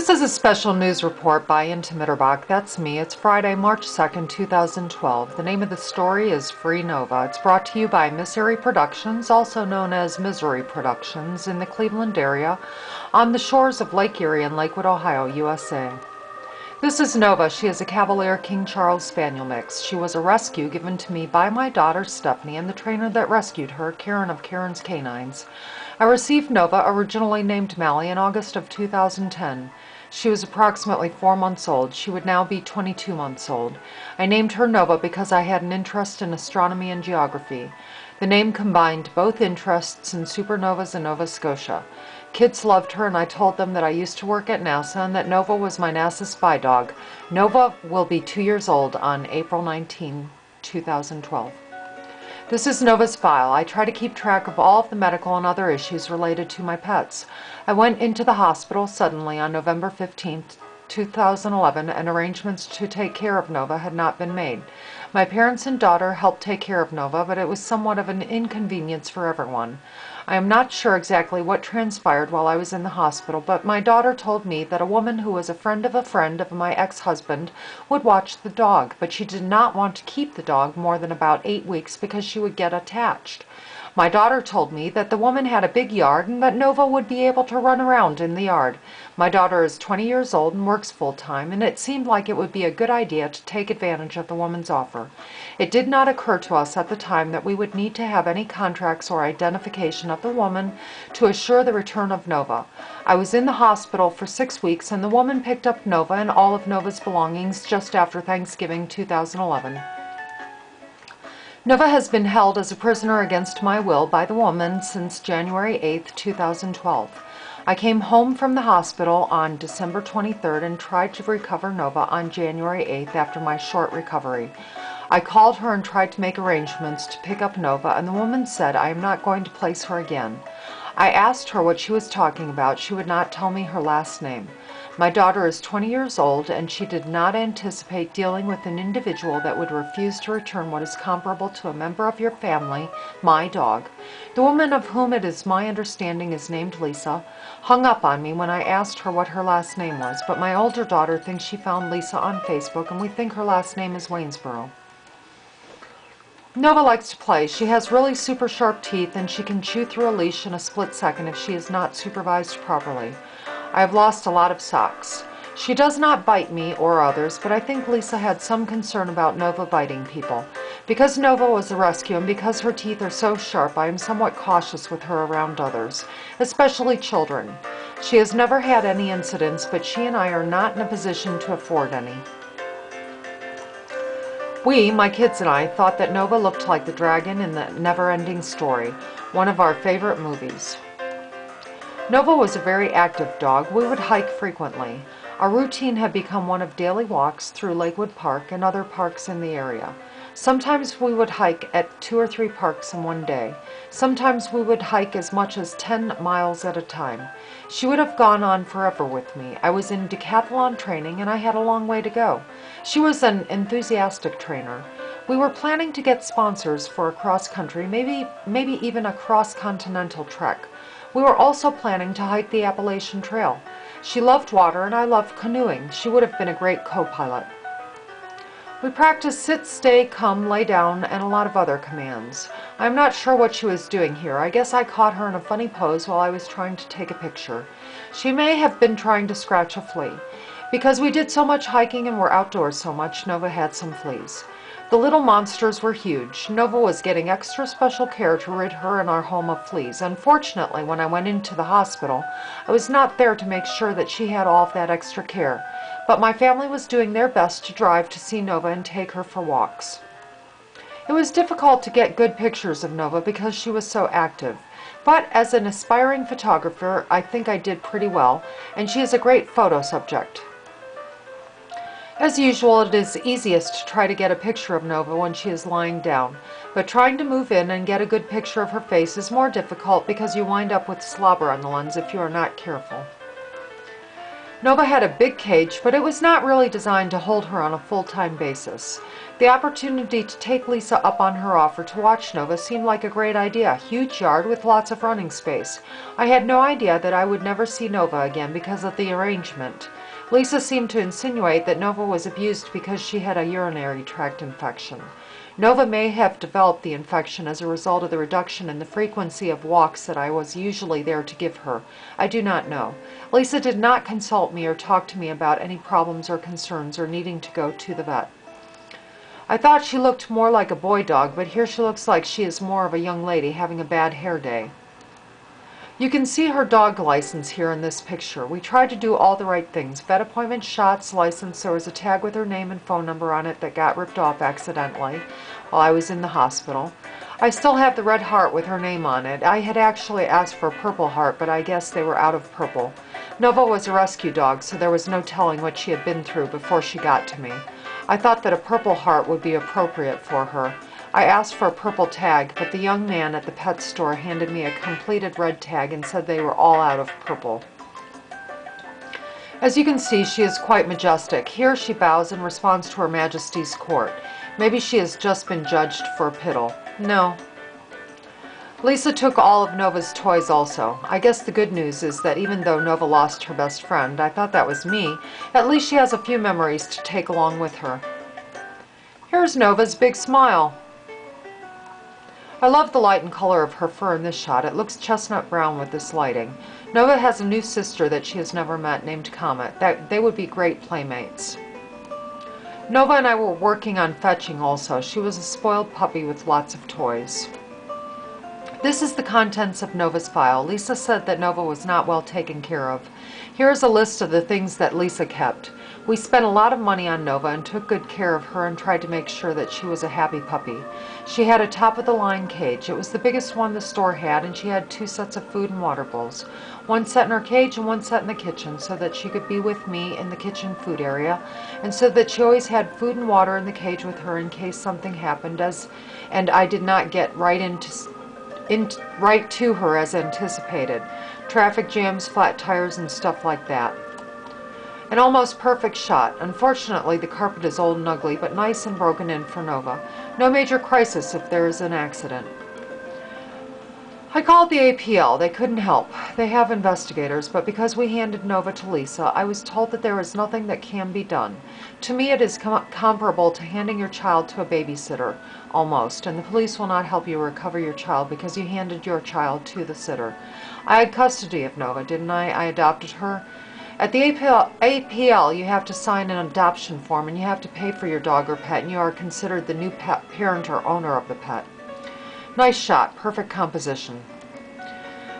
This is a special news report by Inta Mitterbach. That's me. It's Friday, March 2nd, 2012. The name of the story is Free Nova. It's brought to you by Misery Productions, also known as Misery Productions, in the Cleveland area, on the shores of Lake Erie in Lakewood, Ohio, USA. This is Nova. She is a Cavalier King Charles Spaniel mix. She was a rescue given to me by my daughter Stephanie and the trainer that rescued her, Karen of Karen's Canines. I received Nova, originally named Mally, in August of 2010. She was approximately 4 months old. She would now be 22 months old. I named her Nova because I had an interest in astronomy and geography. The name combined both interests in supernovas and Nova Scotia. Kids loved her, and I told them that I used to work at NASA and that Nova was my NASA spy dog. Nova will be 2 years old on April 19, 2012. This is Nova's file. I try to keep track of all of the medical and other issues related to my pets. I went into the hospital suddenly on November 15, 2011, and arrangements to take care of Nova had not been made. My parents and daughter helped take care of Nova, but it was somewhat of an inconvenience for everyone. I am not sure exactly what transpired while I was in the hospital, but my daughter told me that a woman who was a friend of my ex-husband would watch the dog, but she did not want to keep the dog more than about 8 weeks because she would get attached. My daughter told me that the woman had a big yard and that Nova would be able to run around in the yard. My daughter is 20 years old and works full-time, and it seemed like it would be a good idea to take advantage of the woman's offer. It did not occur to us at the time that we would need to have any contracts or identification of the woman to assure the return of Nova. I was in the hospital for 6 weeks, and the woman picked up Nova and all of Nova's belongings just after Thanksgiving 2011. Nova has been held as a prisoner against my will by the woman since January 8, 2012. I came home from the hospital on December 23rd and tried to recover Nova on January 8th after my short recovery. I called her and tried to make arrangements to pick up Nova, and the woman said I am not going to place her again. I asked her what she was talking about. She would not tell me her last name. My daughter is 20 years old, and she did not anticipate dealing with an individual that would refuse to return what is comparable to a member of your family, my dog. The woman, of whom it is my understanding is named Lisa, hung up on me when I asked her what her last name was, but my older daughter thinks she found Lisa on Facebook, and we think her last name is Waynesboro. Nova likes to play. She has really super sharp teeth, and she can chew through a leash in a split second if she is not supervised properly. I have lost a lot of socks. She does not bite me or others, but I think Lisa had some concern about Nova biting people. Because Nova was a rescue and because her teeth are so sharp, I am somewhat cautious with her around others, especially children. She has never had any incidents, but she and I are not in a position to afford any. We, my kids and I, thought that Nova looked like the dragon in the Never-Ending Story, one of our favorite movies. Nova was a very active dog. We would hike frequently. Our routine had become one of daily walks through Lakewood Park and other parks in the area. Sometimes we would hike at 2 or 3 parks in one day. Sometimes we would hike as much as 10 miles at a time. She would have gone on forever with me. I was in decathlon training and I had a long way to go. She was an enthusiastic trainer. We were planning to get sponsors for a cross-country, maybe even a cross-continental trek. We were also planning to hike the Appalachian Trail. She loved water and I loved canoeing. She would have been a great co-pilot. We practiced sit, stay, come, lay down, and a lot of other commands. I'm not sure what she was doing here. I guess I caught her in a funny pose while I was trying to take a picture. She may have been trying to scratch a flea. Because we did so much hiking and were outdoors so much, Nova had some fleas. The little monsters were huge. Nova was getting extra special care to rid her and our home of fleas. Unfortunately, when I went into the hospital, I was not there to make sure that she had all of that extra care. But my family was doing their best to drive to see Nova and take her for walks. It was difficult to get good pictures of Nova because she was so active. But as an aspiring photographer, I think I did pretty well, and she is a great photo subject. As usual, it is easiest to try to get a picture of Nova when she is lying down, but trying to move in and get a good picture of her face is more difficult because you wind up with slobber on the lens if you are not careful. Nova had a big cage, but it was not really designed to hold her on a full-time basis. The opportunity to take Lisa up on her offer to watch Nova seemed like a great idea. A huge yard with lots of running space. I had no idea that I would never see Nova again because of the arrangement. Lisa seemed to insinuate that Nova was abused because she had a urinary tract infection. Nova may have developed the infection as a result of the reduction in the frequency of walks that I was usually there to give her. I do not know. Lisa did not consult me or talk to me about any problems or concerns or needing to go to the vet. I thought she looked more like a boy dog, but here she looks like she is more of a young lady having a bad hair day. You can see her dog license here in this picture. We tried to do all the right things. Vet appointment, shots, license. There was a tag with her name and phone number on it that got ripped off accidentally while I was in the hospital. I still have the red heart with her name on it. I had actually asked for a purple heart, but I guess they were out of purple. Nova was a rescue dog, so there was no telling what she had been through before she got to me. I thought that a purple heart would be appropriate for her. I asked for a purple tag, but the young man at the pet store handed me a completed red tag and said they were all out of purple. As you can see, she is quite majestic. Here she bows in response to Her Majesty's court. Maybe she has just been judged for a piddle. No. Lisa took all of Nova's toys also. I guess the good news is that even though Nova lost her best friend, I thought that was me, at least she has a few memories to take along with her. Here's Nova's big smile. I love the light and color of her fur in this shot. It looks chestnut brown with this lighting. Nova has a new sister that she has never met named Comet. They would be great playmates. Nova and I were working on fetching also. She was a spoiled puppy with lots of toys. This is the contents of Nova's file. Lisa said that Nova was not well taken care of. Here is a list of the things that Lisa kept. We spent a lot of money on Nova and took good care of her and tried to make sure that she was a happy puppy. She had a top-of-the-line cage. It was the biggest one the store had, and she had 2 sets of food and water bowls. One set in her cage and one set in the kitchen so that she could be with me in the kitchen food area, and so that she always had food and water in the cage with her in case something happened, and I did not get right to her as anticipated. Traffic jams, flat tires, and stuff like that. An almost perfect shot. Unfortunately, the carpet is old and ugly, but nice and broken in for Nova. No major crisis if there is an accident. I called the APL. They couldn't help. They have investigators, but because we handed Nova to Lisa, I was told that there is nothing that can be done. To me, it is comparable to handing your child to a babysitter, almost, and the police will not help you recover your child because you handed your child to the sitter. I had custody of Nova, didn't I? I adopted her. At the APL, you have to sign an adoption form and you have to pay for your dog or pet, and you are considered the new parent or owner of the pet. Nice shot, perfect composition.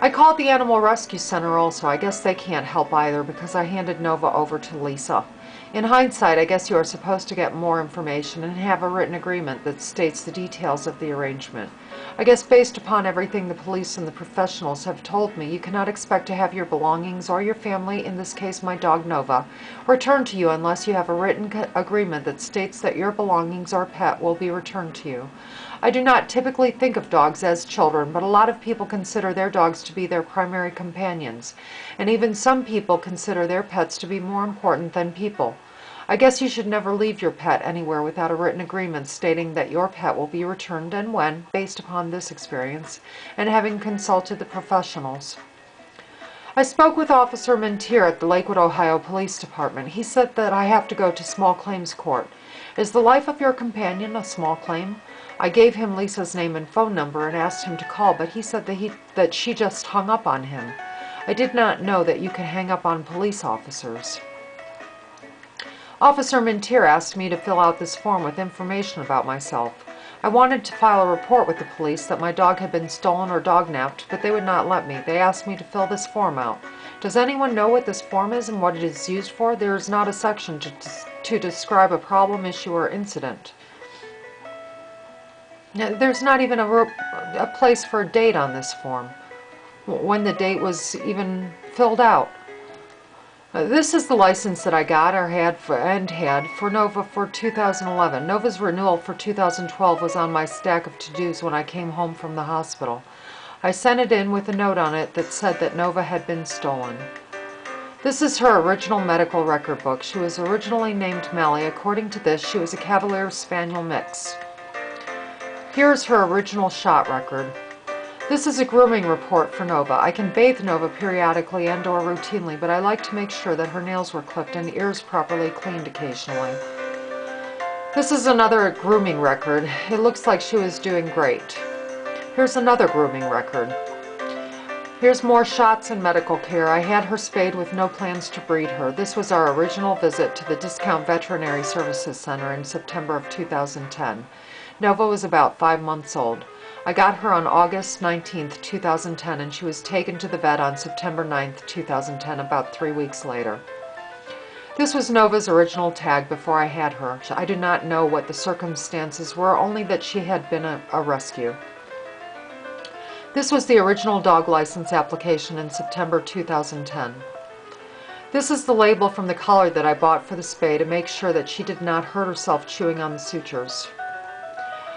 I called the Animal Rescue Center also. I guess they can't help either because I handed Nova over to Lisa. In hindsight, I guess you are supposed to get more information and have a written agreement that states the details of the arrangement. I guess based upon everything the police and the professionals have told me, you cannot expect to have your belongings or your family, in this case my dog Nova, returned to you unless you have a written agreement that states that your belongings or pet will be returned to you. I do not typically think of dogs as children, but a lot of people consider their dogs to be their primary companions, and even some people consider their pets to be more important than people. I guess you should never leave your pet anywhere without a written agreement stating that your pet will be returned and when, based upon this experience, and having consulted the professionals. I spoke with Officer Mintier at the Lakewood, Ohio Police Department. He said that I have to go to small claims court. Is the life of your companion a small claim? I gave him Lisa's name and phone number and asked him to call, but he said that she just hung up on him. I did not know that you could hang up on police officers. Officer Mintier asked me to fill out this form with information about myself. I wanted to file a report with the police that my dog had been stolen or dog-napped, but they would not let me. They asked me to fill this form out. Does anyone know what this form is and what it is used for? There is not a section to describe a problem, issue, or incident. There's not even a place for a date on this form, when the date was even filled out. This is the license that I got or had for Nova for 2011. Nova's renewal for 2012 was on my stack of to-dos when I came home from the hospital. I sent it in with a note on it that said that Nova had been stolen. This is her original medical record book. She was originally named Melly. According to this, she was a Cavalier Spaniel mix. Here's her original shot record. This is a grooming report for Nova. I can bathe Nova periodically and or routinely, but I like to make sure that her nails were clipped and ears properly cleaned occasionally. This is another grooming record. It looks like she was doing great. Here's another grooming record. Here's more shots and medical care. I had her spayed with no plans to breed her. This was our original visit to the Discount Veterinary Services Center in September of 2010. Nova was about 5 months old. I got her on August 19th, 2010, and she was taken to the vet on September 9th, 2010, about 3 weeks later. This was Nova's original tag before I had her. I do not know what the circumstances were, only that she had been a rescue. This was the original dog license application in September 2010. This is the label from the collar that I bought for the spay to make sure that she did not hurt herself chewing on the sutures.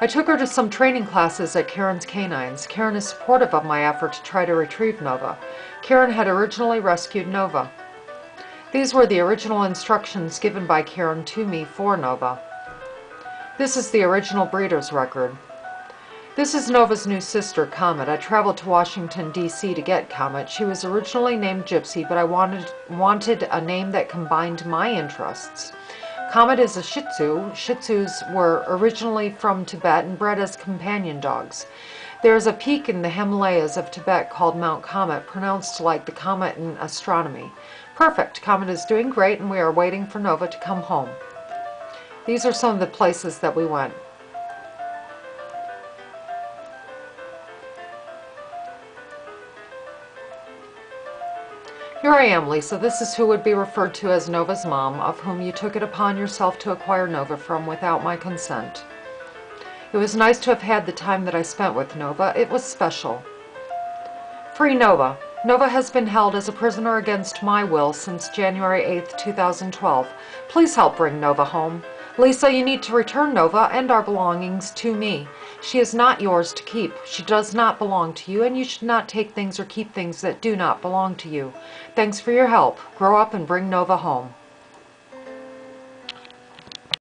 I took her to some training classes at Karen's Canines. Karen is supportive of my effort to try to retrieve Nova. Karen had originally rescued Nova. These were the original instructions given by Karen to me for Nova. This is the original breeder's record. This is Nova's new sister, Comet. I traveled to Washington, D.C. to get Comet. She was originally named Gypsy, but I wanted a name that combined my interests. Comet is a Shih Tzu. Shih Tzus were originally from Tibet and bred as companion dogs. There is a peak in the Himalayas of Tibet called Mount Comet, pronounced like the comet in astronomy. Perfect. Comet is doing great, and we are waiting for Nova to come home. These are some of the places that we went. Here I am, Lisa. This is who would be referred to as Nova's mom, of whom you took it upon yourself to acquire Nova from without my consent. It was nice to have had the time that I spent with Nova. It was special. Free Nova. Nova has been held as a prisoner against my will since January 8th, 2012. Please help bring Nova home. Lisa, you need to return Nova and our belongings to me. She is not yours to keep. She does not belong to you, and you should not take things or keep things that do not belong to you. Thanks for your help. Grow up and bring Nova home.